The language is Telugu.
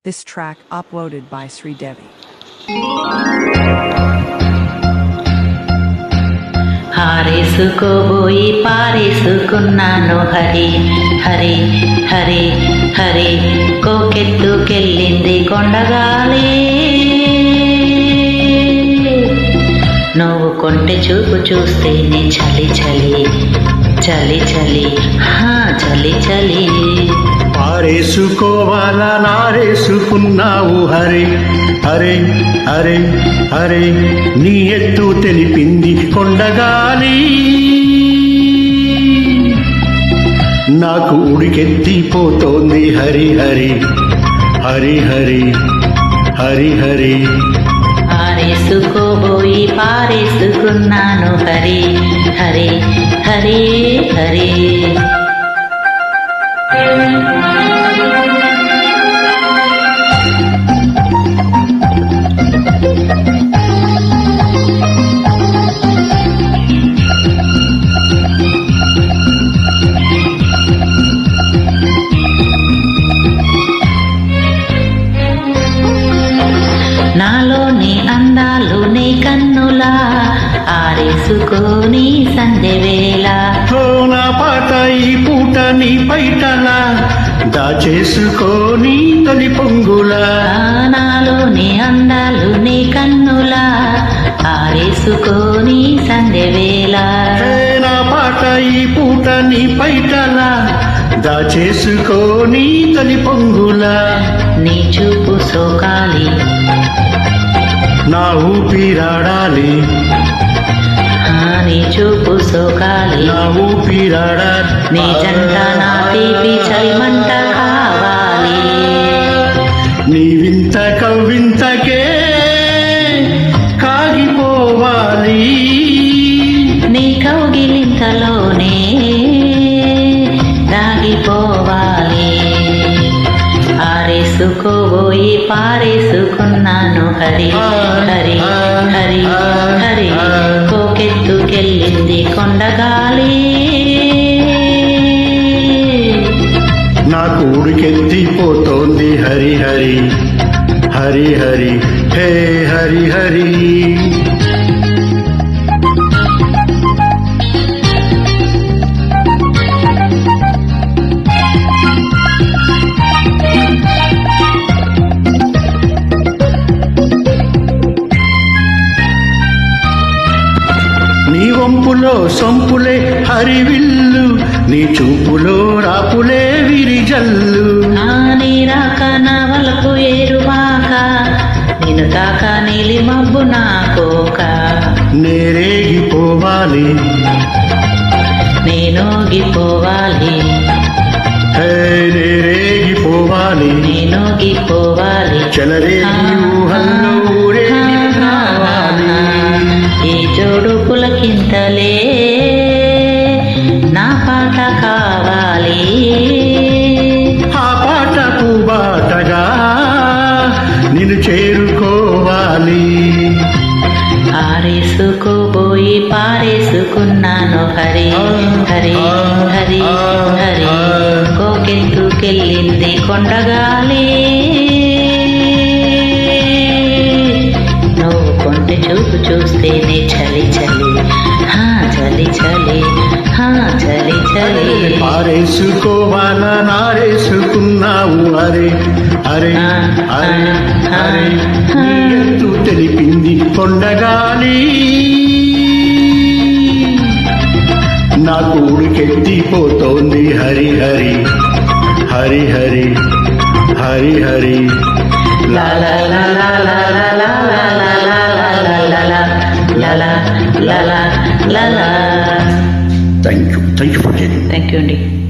This track uploaded by Sri Devi. హారేసుకోబోయి పారేసుకున్నాను Hari Hari Hari Hari కోకెత్తుకెళ్ళింది కొండగాలి నువ్వు కొంటె చూపు చూస్తేనే చలి చలి చలి చలి చలి చలి పారేసుకోవాలా నారేసుకున్నావు హరే హరే హరే హరే నీ ఎత్తు తెలిపింది కొండగాలి నాకు ఉడికెత్తిపోతోంది హరి హరి హరి హరి హరి హరి పారేసుకోబోయి పారేసుకున్నాను హరి హరి హరి హరి నాలోని అందాలు నీ కన్నులా ఆరేసుకొని సంధ్యవేళ నా పాట ఈ పూట నీ పైటలా దాచేసుకొని తొలి పొంగులా నాలోని అందాలు నీ కన్నులా ఆరేసుకొని సంధ్యవేళ నా పాట ఈ పూట నీ పైటలా దాచేసుకొని తొలి పొంగులా నీ చూపు సోకాలి నా ఊపిరాడాలి నీ చూపు సోకాలి నా ఊపిరాడాలి నీ జంట నా తీపి చలిమంట కావాలి నీ వింత కవ్వింతకే కాగిపోవాలి నీ కౌగిలింతలోనే దాగిపోవాలి ఆరేసుకోబోయి పారేసుకున్నాను హరి హరి హరి హరి కోకెత్తుకెళ్ళింది కొండగాలి నాకు ఉడికెత్తిపోతోంది హరి హరి హరి హరి హే హరి హరి నీ వంపులో సొంపులే హరివిల్లు నీ చూపులో రాపులే విరిజల్లు నీ రాక నా వలకు ఏరువాక నేను తాక నీలి మబ్బు నా కోక నేరేగిపోవాలి నేనోగిపోవాలి హే నేరేగిపోవాలి నేనోగిపోవాలి చెలరేగి ఊహల్లో ఊరేగి రావాలి ఈ జోడు పులకింతలే నా పాట కావాలి ఆ పాటకు బాటగా నిన్ను చేరుకోవాలి ఆరేసుకోబోయి పారేసుకున్నాను హరి హరి హరి హరి కోకెత్తుకెళ్ళింది కొండగాలి నువ్వు కొంటె చూపు చూస్తేనే చలి చలి చలి చలి చలి చలి పారేసుకోవాలా నారేసుకున్నావు అరే అరే అరే అరే నీ ఎత్తు తెలిపింది కొండగాలి నాకు ఉడికెత్తిపోతోంది Hari Hari Hari Hari Hari Hari la la la la la la la la la la la la la la la la la la. Thank you for getting. Thank you, Andy.